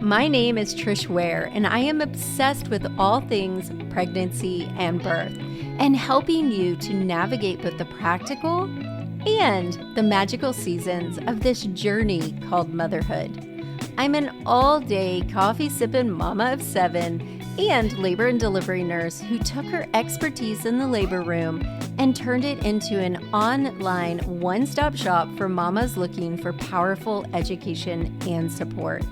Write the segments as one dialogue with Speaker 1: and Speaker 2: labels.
Speaker 1: My name is Trish Ware, and I am obsessed with all things pregnancy and birth, and helping you to navigate both the practical and the magical seasons of this journey called motherhood. I'm an all-day coffee-sipping mama of 7 and labor and delivery nurse who took her expertise in the labor room and turned it into an online one-stop shop for mamas looking for powerful education and support.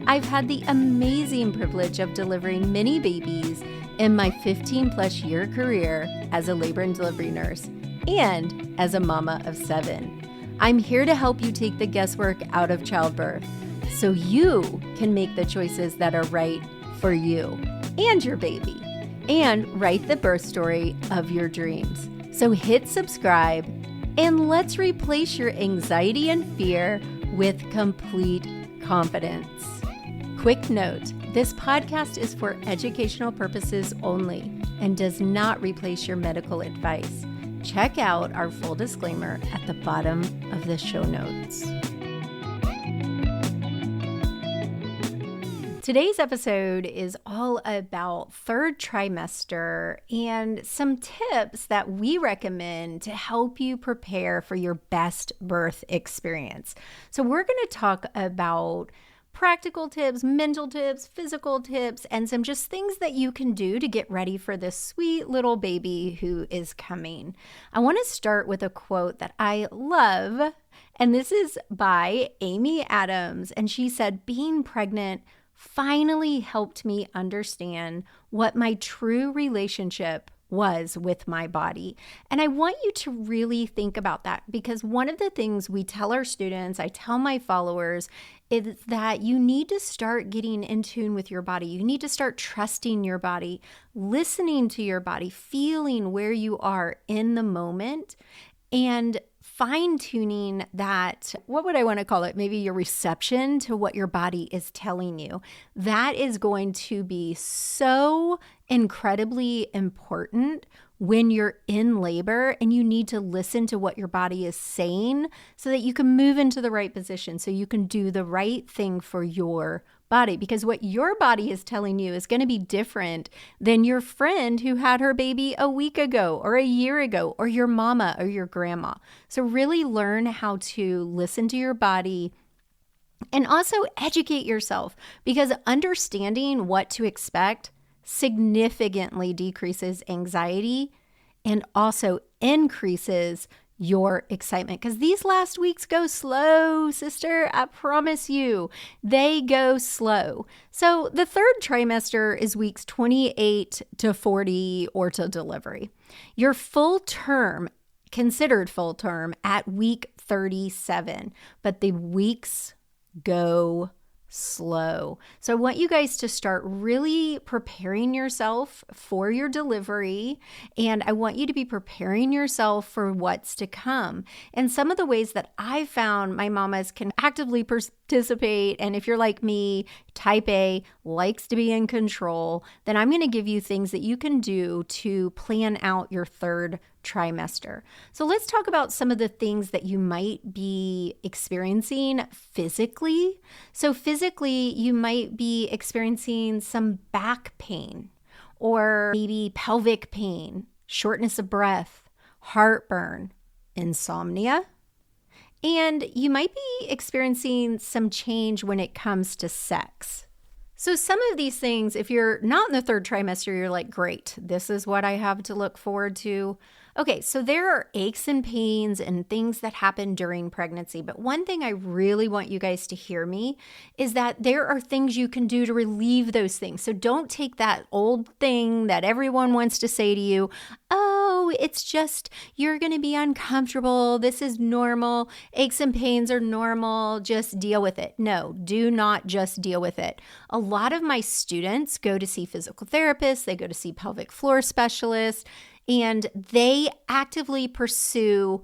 Speaker 1: I've had the amazing privilege of delivering many babies in my 15-plus year career as a labor and delivery nurse and as a mama of 7. I'm here to help you take the guesswork out of childbirth so you can make the choices that are right for you and your baby and write the birth story of your dreams. So hit subscribe and let's replace your anxiety and fear with complete confidence. Quick note, this podcast is for educational purposes only and does not replace your medical advice. Check out our full disclaimer at the bottom of the show notes. Today's episode is all about third trimester and some tips that we recommend to help you prepare for your best birth experience. So we're going to talk about practical tips, mental tips, physical tips, and some just things that you can do to get ready for this sweet little baby who is coming. I want to start with a quote that I love, and this is by Amy Adams, and she said, "Being pregnant finally helped me understand what my true relationship was with my body." And I want you to really think about that, because one of the things we tell our students, I tell my followers, is that you need to start getting in tune with your body. You need to start trusting your body, listening to your body, feeling where you are in the moment, and fine-tuning that, what would I want to call it? Maybe your reception to what your body is telling you. That is going to be so incredibly important when you're in labor, and you need to listen to what your body is saying so that you can move into the right position, so you can do the right thing for your body, because what your body is telling you is going to be different than your friend who had her baby a week ago or a year ago, or your mama or your grandma. So really learn how to listen to your body and also educate yourself, because understanding what to expect significantly decreases anxiety and also increases your excitement, because these last weeks go slow, sister. I promise you, they go slow. So the third trimester is weeks 28 to 40 or to delivery. Your full term, considered full term, at week 37, but the weeks go slow. So I want you guys to start really preparing yourself for your delivery, and I want you to be preparing yourself for what's to come. And some of the ways that I found my mamas can actively participate, and if you're like me, type A, likes to be in control, then I'm going to give you things that you can do to plan out your third trimester. So let's talk about some of the things that you might be experiencing physically. So physically, you might be experiencing some back pain, or maybe pelvic pain, shortness of breath, heartburn, insomnia, and you might be experiencing some change when it comes to sex. So some of these things, if you're not in the third trimester, you're like, great, this is what I have to look forward to. Okay, so there are aches and pains and things that happen during pregnancy. But one thing I really want you guys to hear me is that there are things you can do to relieve those things. So don't take that old thing that everyone wants to say to you, oh, it's just, you're going to be uncomfortable. This is normal. Aches and pains are normal. Just deal with it. No, do not just deal with it. A lot of my students go to see physical therapists. They go to see pelvic floor specialists, and they actively pursue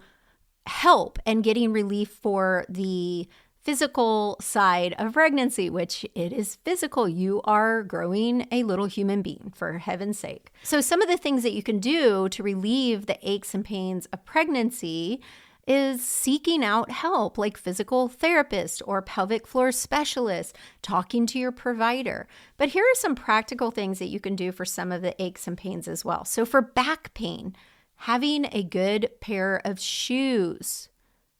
Speaker 1: help and getting relief for the physical side of pregnancy, which it is physical. You are growing a little human being, for heaven's sake. So some of the things that you can do to relieve the aches and pains of pregnancy is seeking out help, like physical therapist or pelvic floor specialist, talking to your provider. But here are some practical things that you can do for some of the aches and pains as well. So for back pain, having a good pair of shoes,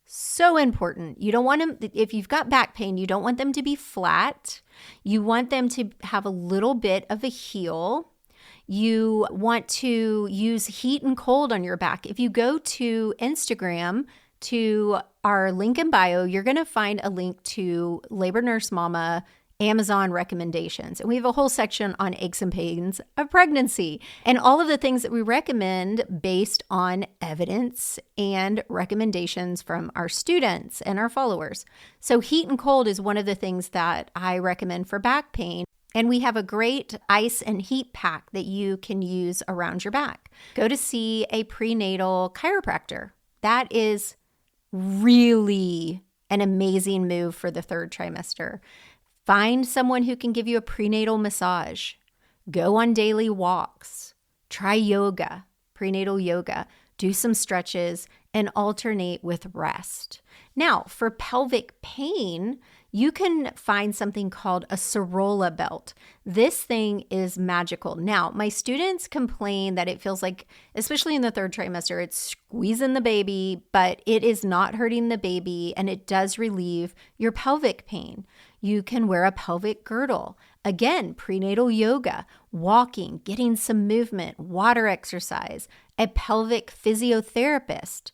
Speaker 1: so important. You don't want them, if you've got back pain, you don't want them to be flat. You want them to have a little bit of a heel. You want to use heat and cold on your back. If you go to Instagram, to our link in bio, you're going to find a link to Labor Nurse Mama Amazon recommendations. And we have a whole section on aches and pains of pregnancy and all of the things that we recommend based on evidence and recommendations from our students and our followers. So heat and cold is one of the things that I recommend for back pain. And we have a great ice and heat pack that you can use around your back. Go to see a prenatal chiropractor. That is really an amazing move for the third trimester. Find someone who can give you a prenatal massage. Go on daily walks. Try yoga, prenatal yoga. Do some stretches and alternate with rest. Now, for pelvic pain, you can find something called a Sorolla belt. This thing is magical. Now, my students complain that it feels like, especially in the third trimester, it's squeezing the baby, but it is not hurting the baby, and it does relieve your pelvic pain. You can wear a pelvic girdle. Again, prenatal yoga, walking, getting some movement, water exercise, a pelvic physiotherapist.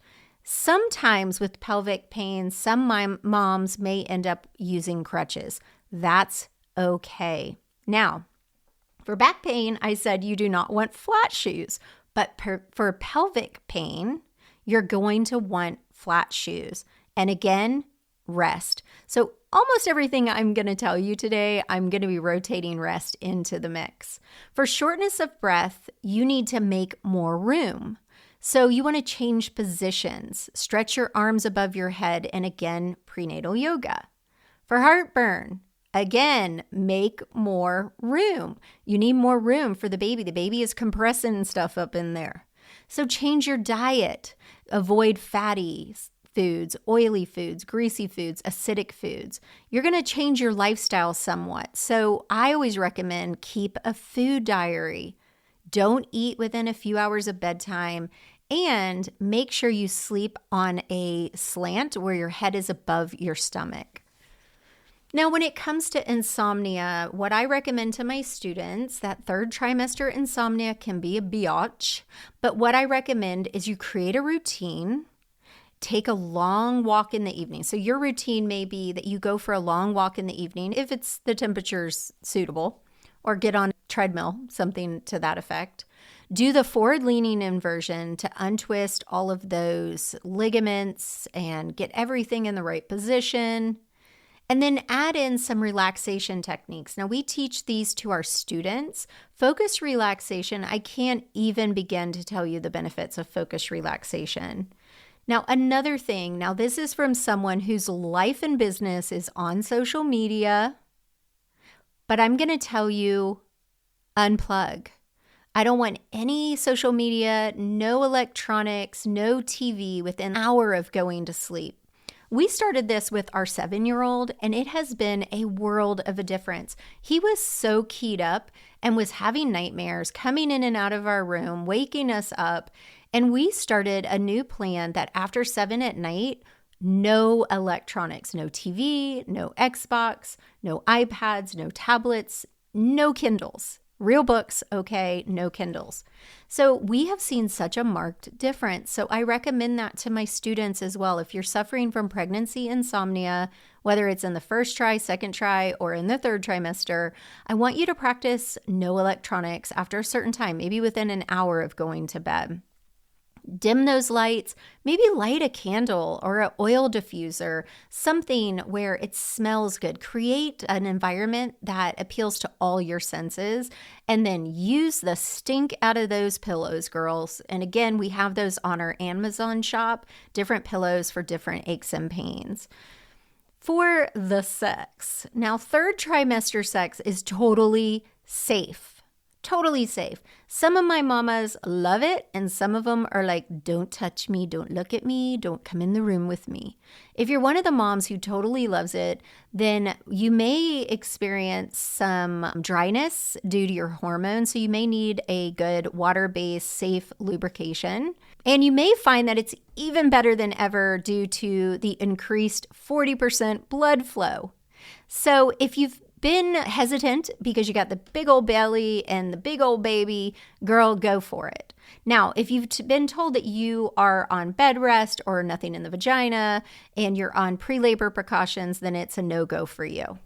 Speaker 1: Sometimes with pelvic pain, some moms may end up using crutches. That's okay. Now, for back pain, I said you do not want flat shoes, but for pelvic pain, you're going to want flat shoes. And again, rest. So almost everything I'm going to tell you today, I'm going to be rotating rest into the mix. For shortness of breath, you need to make more room. So you want to change positions, stretch your arms above your head, and again, prenatal yoga. For heartburn, again, make more room. You need more room for the baby. The baby is compressing stuff up in there. So change your diet. Avoid fatty foods, oily foods, greasy foods, acidic foods. You're going to change your lifestyle somewhat. So I always recommend keep a food diary. Don't eat within a few hours of bedtime, and make sure you sleep on a slant where your head is above your stomach. Now, when it comes to insomnia, what I recommend to my students, that third trimester insomnia can be a biatch, but what I recommend is you create a routine. Take a long walk in the evening. So your routine may be that you go for a long walk in the evening if it's the temperature's suitable, or get on a treadmill, something to that effect. Do the forward-leaning inversion to untwist all of those ligaments and get everything in the right position. And then add in some relaxation techniques. Now, we teach these to our students. Focused relaxation, I can't even begin to tell you the benefits of focused relaxation. Now, another thing, now this is from someone whose life and business is on social media, but I'm going to tell you, unplug. I don't want any social media, no electronics, no TV within an hour of going to sleep. We started this with our 7-year-old, and it has been a world of a difference. He was so keyed up and was having nightmares, coming in and out of our room, waking us up. And we started a new plan that after 7 at night, no electronics, no TV, no Xbox, no iPads, no tablets, no Kindles. Real books, okay, no Kindles. So we have seen such a marked difference. So I recommend that to my students as well. If you're suffering from pregnancy insomnia, whether it's in the first try, second try, or in the third trimester, I want you to practice no electronics after a certain time, maybe within an hour of going to bed. Dim those lights, maybe light a candle or an oil diffuser, something where it smells good. Create an environment that appeals to all your senses, and then use the stink out of those pillows, girls. And again, we have those on our Amazon shop, different pillows for different aches and pains. For the sex, now third trimester sex is totally safe. Totally safe. Some of my mamas love it, and some of them are like, don't touch me, don't look at me, don't come in the room with me. If you're one of the moms who totally loves it, then you may experience some dryness due to your hormones. So you may need a good water-based, safe lubrication. And you may find that it's even better than ever due to the increased 40% blood flow. So if you've been hesitant because you got the big old belly and the big old baby, girl, go for it. Now, if you've been told that you are on bed rest or nothing in the vagina and you're on pre-labor precautions, then it's a no-go for you.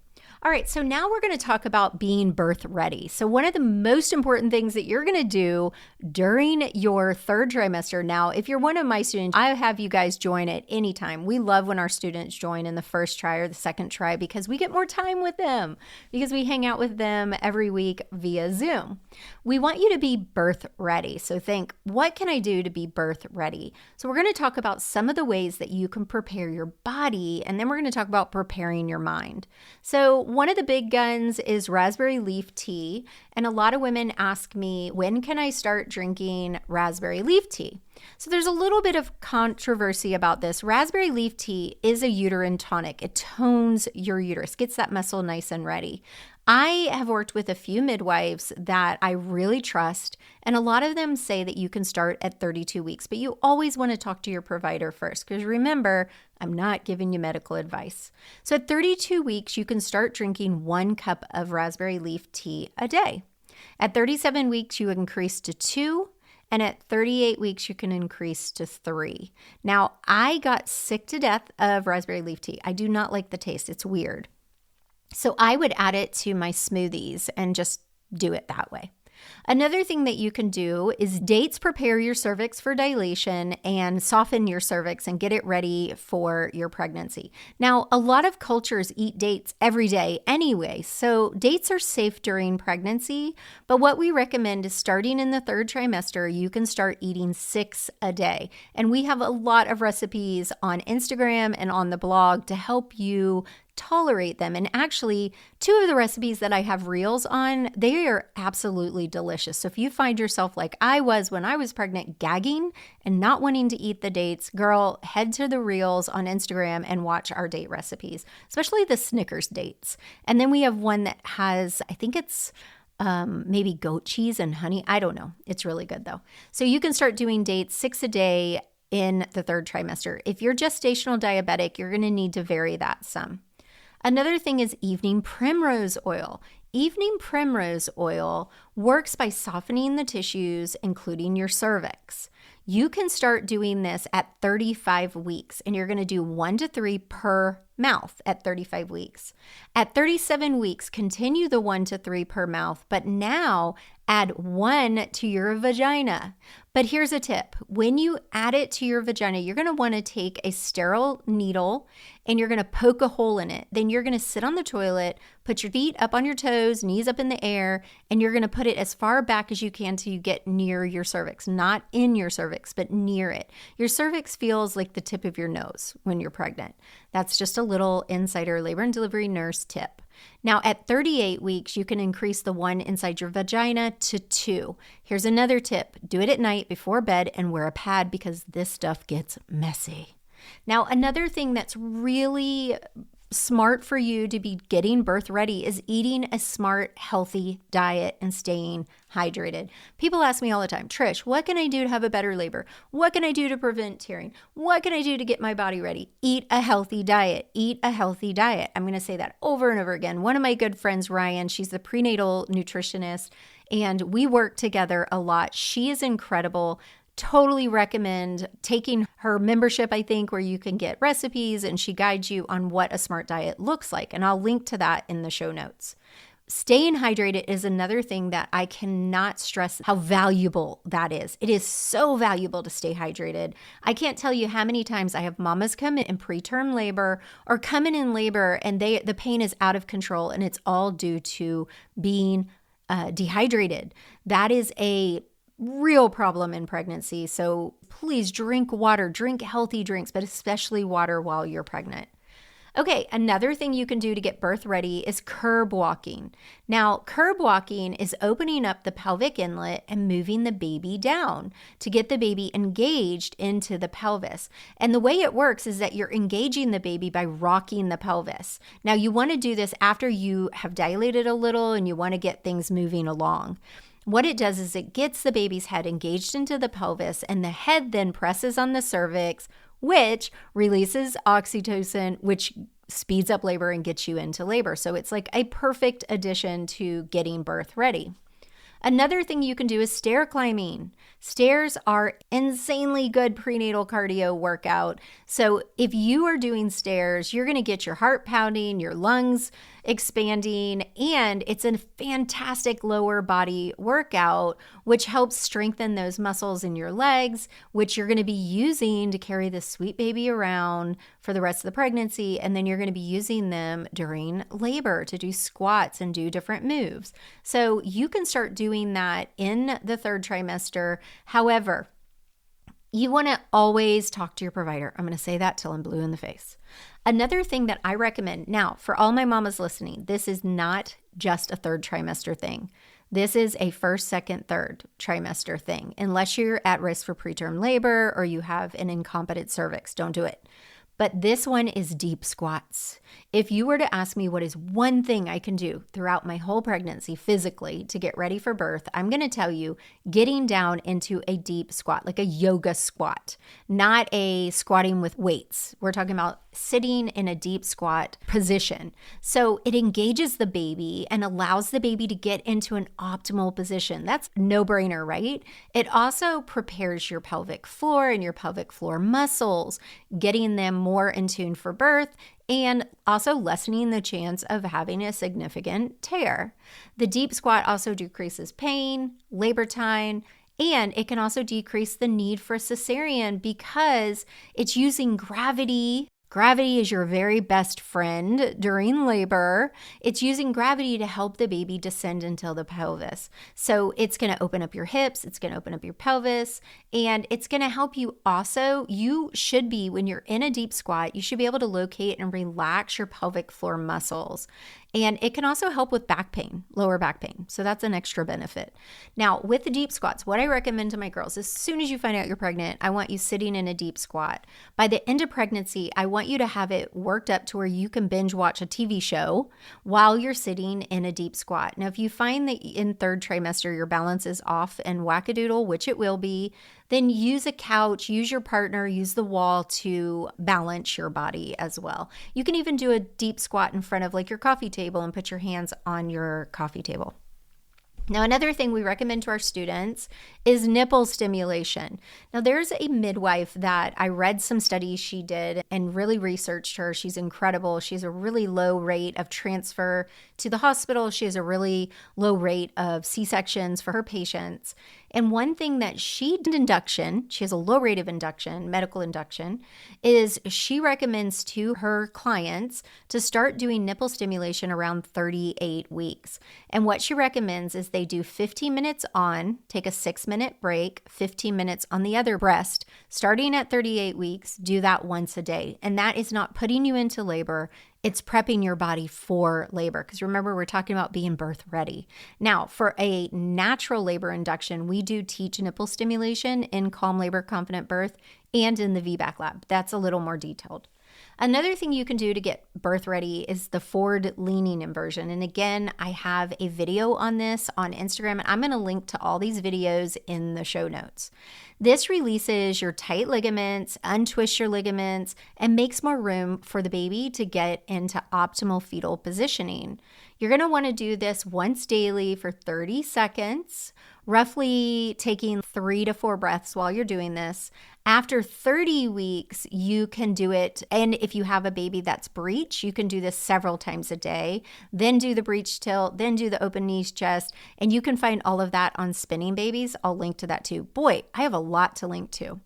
Speaker 1: All right, so now we're going to talk about being birth ready. So one of the most important things that you're going to do during your third trimester. Now, if you're one of my students, I have you guys join at any time. We love when our students join in the first try or the second try because we get more time with them, because we hang out with them every week via Zoom. We want you to be birth ready. So think, what can I do to be birth ready? So we're going to talk about some of the ways that you can prepare your body, and then we're going to talk about preparing your mind. So one of the big guns is raspberry leaf tea, and a lot of women ask me, when can I start drinking raspberry leaf tea? So there's a little bit of controversy about this. Raspberry leaf tea is a uterine tonic. It tones your uterus, gets that muscle nice and ready. I have worked with a few midwives that I really trust, and a lot of them say that you can start at 32 weeks, but you always want to talk to your provider first, because remember, I'm not giving you medical advice. So at 32 weeks, you can start drinking 1 cup of raspberry leaf tea a day. At 37 weeks, you increase to 2, and at 38 weeks, you can increase to 3. Now, I got sick to death of raspberry leaf tea. I do not like the taste. It's weird. So I would add it to my smoothies and just do it that way. Another thing that you can do is dates prepare your cervix for dilation and soften your cervix and get it ready for your pregnancy. Now, a lot of cultures eat dates every day anyway, so dates are safe during pregnancy, but what we recommend is starting in the third trimester, you can start eating 6 a day. And we have a lot of recipes on Instagram and on the blog to help you tolerate them. And actually, 2 of the recipes that I have reels on, they are absolutely delicious. So if you find yourself like I was when I was pregnant, gagging and not wanting to eat the dates, girl, head to the reels on Instagram and watch our date recipes, especially the Snickers dates. And then we have one that has, I think it's maybe goat cheese and honey. I don't know. It's really good though. So you can start doing dates 6 a day in the third trimester. If you're gestational diabetic, you're going to need to vary that some. Another thing is evening primrose oil. Evening primrose oil works by softening the tissues, including your cervix. You can start doing this at 35 weeks, and you're going to do 1 to 3 per mouth at 35 weeks. At 37 weeks, continue the 1 to 3 per mouth, but now add 1 to your vagina. But here's a tip. When you add it to your vagina, you're going to want to take a sterile needle and you're going to poke a hole in it. Then you're going to sit on the toilet, put your feet up on your toes, knees up in the air, and you're going to put it as far back as you can till you get near your cervix. Not in your cervix, but near it. Your cervix feels like the tip of your nose when you're pregnant. That's just a little insider labor and delivery nurse tip. Now, at 38 weeks, you can increase the 1 inside your vagina to 2. Here's another tip. Do it at night before bed and wear a pad because this stuff gets messy. Now, another thing that's really smart for you to be getting birth ready is eating a smart, healthy diet and staying hydrated. People ask me all the time, Trish, what can I do to have a better labor? What can I do to prevent tearing? What can I do to get my body ready? Eat a healthy diet. Eat a healthy diet. I'm going to say that over and over again. One of my good friends, Ryan, she's the prenatal nutritionist, and we work together a lot. She is incredible. Totally recommend taking her membership, I think, where you can get recipes and she guides you on what a smart diet looks like. And I'll link to that in the show notes. Staying hydrated is another thing that I cannot stress how valuable that is. It is so valuable to stay hydrated. I can't tell you how many times I have mamas come in preterm labor or come in labor and the pain is out of control and it's all due to being dehydrated. That is a real problem in pregnancy. So please drink water, drink healthy drinks, but especially water while you're pregnant. Okay, another thing you can do to get birth ready is curb walking. Now, curb walking is opening up the pelvic inlet and moving the baby down to get the baby engaged into the pelvis. And the way it works is that you're engaging the baby by rocking the pelvis. Now, you want to do this after you have dilated a little and you want to get things moving along. What it does is it gets the baby's head engaged into the pelvis, and the head then presses on the cervix, which releases oxytocin, which speeds up labor and gets you into labor. So it's like a perfect addition to getting birth ready. Another thing you can do is stair climbing. Stairs are insanely good prenatal cardio workout. So if you are doing stairs, you're going to get your heart pounding, your lungs expanding, and it's a fantastic lower body workout, which helps strengthen those muscles in your legs, which you're going to be using to carry the sweet baby around for the rest of the pregnancy. And then you're going to be using them during labor to do squats and do different moves. So you can start doing that in the third trimester. However, you want to always talk to your provider. I'm going to say that till I'm blue in the face. Another thing that I recommend, now for all my mamas listening, this is not just a third trimester thing. This is a first, second, third trimester thing. Unless you're at risk for preterm labor or you have an incompetent cervix, don't do it. But this one is deep squats. If you were to ask me what is one thing I can do throughout my whole pregnancy physically to get ready for birth, I'm going to tell you getting down into a deep squat, like a yoga squat, not a squatting with weights. We're talking about sitting in a deep squat position. So it engages the baby and allows the baby to get into an optimal position. That's no brainer, right? It also prepares your pelvic floor and your pelvic floor muscles, getting them more in tune for birth, and also lessening the chance of having a significant tear. The deep squat also decreases pain, labor time, and it can also decrease the need for cesarean because it's using gravity. Gravity is your very best friend during labor. It's using gravity to help the baby descend into the pelvis. So it's going to open up your hips, it's going to open up your pelvis, and it's going to help you also. You should be, when you're in a deep squat, you should be able to locate and relax your pelvic floor muscles. And it can also help with back pain, lower back pain. So that's an extra benefit. Now, with the deep squats, what I recommend to my girls, as soon as you find out you're pregnant, I want you sitting in a deep squat. By the end of pregnancy, I want you to have it worked up to where you can binge watch a TV show while you're sitting in a deep squat. Now, if you find that in third trimester your balance is off and wackadoodle, which it will be, then use a couch, use your partner, use the wall to balance your body as well. You can even do a deep squat in front of like your coffee table and put your hands on your coffee table. Now, another thing we recommend to our students is nipple stimulation. Now, there's a midwife that I read some studies she did and really researched her. She's incredible. She has a really low rate of transfer to the hospital. She has a really low rate of C-sections for her patients. And one thing that she has a low rate of induction, medical induction, is she recommends to her clients to start doing nipple stimulation around 38 weeks. And what she recommends is they do 15 minutes on, take a 6-minute break, 15 minutes on the other breast, starting at 38 weeks, do that once a day. And that is not putting you into labor. It's prepping your body for labor. Because remember, we're talking about being birth ready. Now, for a natural labor induction, we do teach nipple stimulation in Calm Labor Confident Birth and in the VBAC lab. That's a little more detailed. Another thing you can do to get birth ready is the forward leaning inversion. And again, I have a video on this on Instagram, and I'm going to link to all these videos in the show notes. This releases your tight ligaments, untwists your ligaments, and makes more room for the baby to get into optimal fetal positioning. You're going to want to do this once daily for 30 seconds, roughly taking 3 to 4 breaths while you're doing this. After 30 weeks, you can do it. And if you have a baby that's breech, you can do this several times a day. Then do the breech tilt, then do the open knees chest. And you can find all of that on Spinning Babies. I'll link to that too. Boy, I have a lot to link to.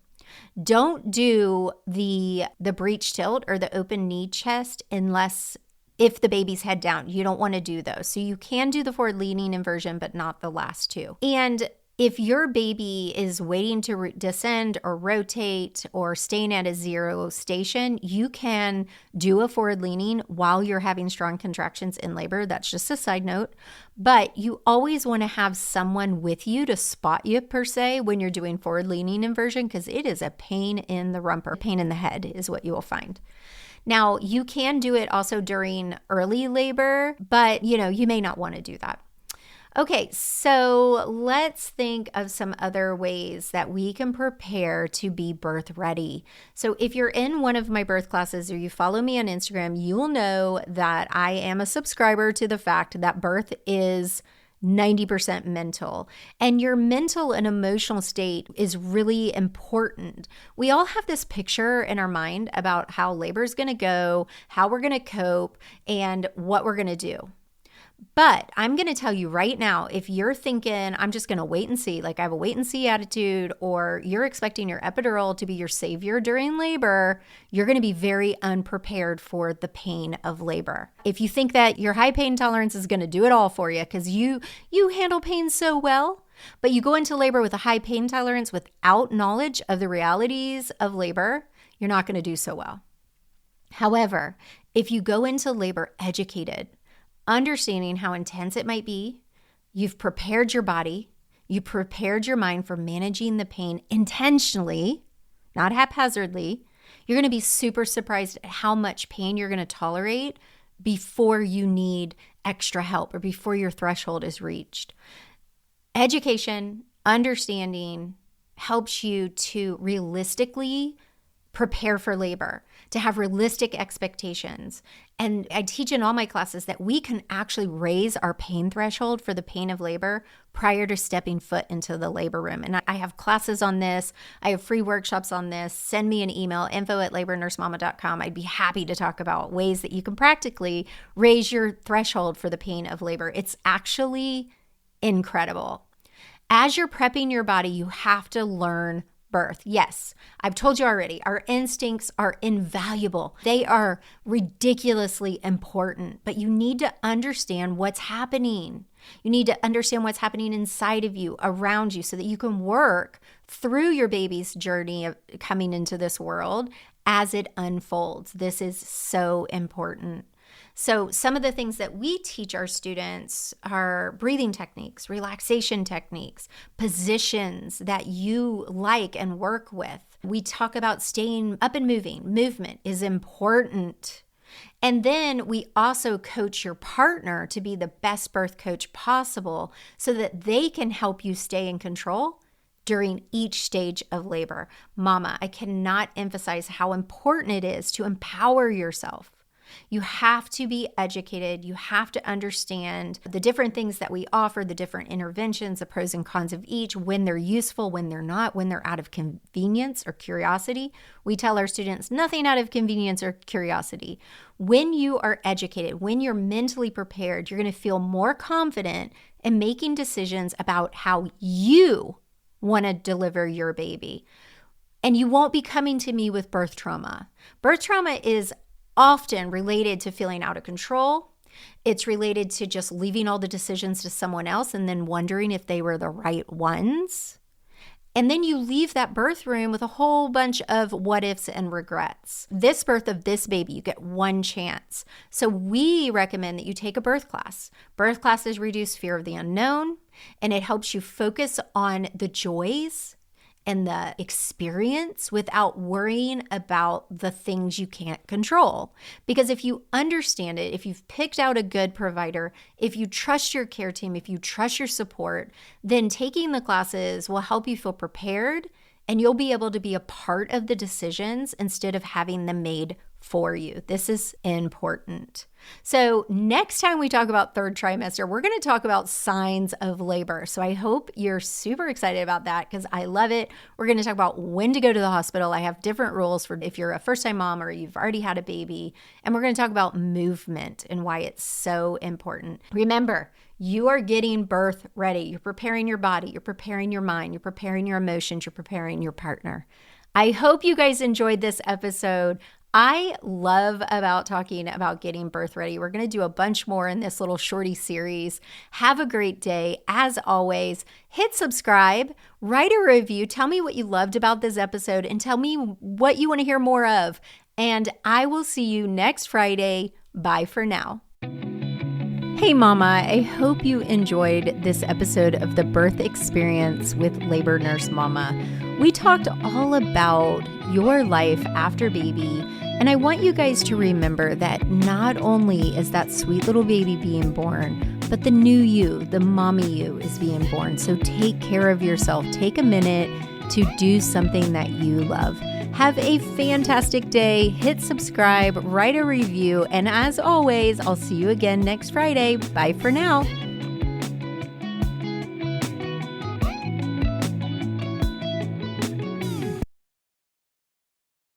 Speaker 1: Don't do the breech tilt or the open knee chest if the baby's head down. You don't want to do those. So you can do the forward leaning inversion, but not the last two. And If your baby is waiting to descend or rotate or staying at a zero station, you can do a forward leaning while you're having strong contractions in labor. That's just a side note. But you always want to have someone with you to spot you, per se, when you're doing forward leaning inversion, because it is a pain in the rumper. Pain in the head is what you will find. Now, you can do it also during early labor, but you may not want to do that. Okay, so let's think of some other ways that we can prepare to be birth ready. So if you're in one of my birth classes or you follow me on Instagram, you'll know that I am a subscriber to the fact that birth is 90% mental, and your mental and emotional state is really important. We all have this picture in our mind about how labor is going to go, how we're going to cope, and what we're going to do. But I'm going to tell you right now, if you're thinking, I'm just going to wait and see, like I have a wait and see attitude, or you're expecting your epidural to be your savior during labor, you're going to be very unprepared for the pain of labor. If you think that your high pain tolerance is going to do it all for you because you handle pain so well, but you go into labor with a high pain tolerance without knowledge of the realities of labor, you're not going to do so well. However, if you go into labor educated, understanding how intense it might be, you've prepared your body, you prepared your mind for managing the pain intentionally, not haphazardly, you're going to be super surprised at how much pain you're going to tolerate before you need extra help or before your threshold is reached. Education, understanding helps you to realistically prepare for labor, to have realistic expectations. And I teach in all my classes that we can actually raise our pain threshold for the pain of labor prior to stepping foot into the labor room. And I have classes on this. I have free workshops on this. Send me an email, info@labornursemama.com. I'd be happy to talk about ways that you can practically raise your threshold for the pain of labor. It's actually incredible. As you're prepping your body, you have to learn birth. Yes, I've told you already, our instincts are invaluable. They are ridiculously important, but you need to understand what's happening. You need to understand what's happening inside of you, around you, so that you can work through your baby's journey of coming into this world as it unfolds. This is so important. So some of the things that we teach our students are breathing techniques, relaxation techniques, positions that you like and work with. We talk about staying up and moving. Movement is important. And then we also coach your partner to be the best birth coach possible so that they can help you stay in control during each stage of labor. Mama, I cannot emphasize how important it is to empower yourself. You have to be educated. You have to understand the different things that we offer, the different interventions, the pros and cons of each, when they're useful, when they're not, when they're out of convenience or curiosity. We tell our students nothing out of convenience or curiosity. When you are educated, when you're mentally prepared, you're going to feel more confident in making decisions about how you want to deliver your baby. And you won't be coming to me with birth trauma. Birth trauma is often related to feeling out of control. It's related to just leaving all the decisions to someone else and then wondering if they were the right ones. And then you leave that birth room with a whole bunch of what ifs and regrets. This birth of this baby, you get one chance. So we recommend that you take a birth class. Birth classes reduce fear of the unknown, and it helps you focus on the joys and the experience without worrying about the things you can't control. Because if you understand it, if you've picked out a good provider, if you trust your care team, if you trust your support, then taking the classes will help you feel prepared, and you'll be able to be a part of the decisions instead of having them made for you. This is important. So next time we talk about third trimester, we're going to talk about signs of labor. So I hope you're super excited about that because I love it. We're going to talk about when to go to the hospital. I have different rules for if you're a first-time mom or you've already had a baby. And we're going to talk about movement and why it's so important. Remember, you are getting birth ready. You're preparing your body. You're preparing your mind. You're preparing your emotions. You're preparing your partner. I hope you guys enjoyed this episode. I love about talking about getting birth ready. We're going to do a bunch more in this little shorty series. Have a great day. As always, hit subscribe, write a review, tell me what you loved about this episode, and tell me what you want to hear more of. And I will see you next Friday. Bye for now. Hey Mama, I hope you enjoyed this episode of The Birth Experience with Labor Nurse Mama. We talked all about your life after baby, and I want you guys to remember that not only is that sweet little baby being born, but the new you, the mommy you, is being born. So take care of yourself. Take a minute to do something that you love. Have a fantastic day. Hit subscribe, write a review, and as always, I'll see you again next Friday. Bye for now.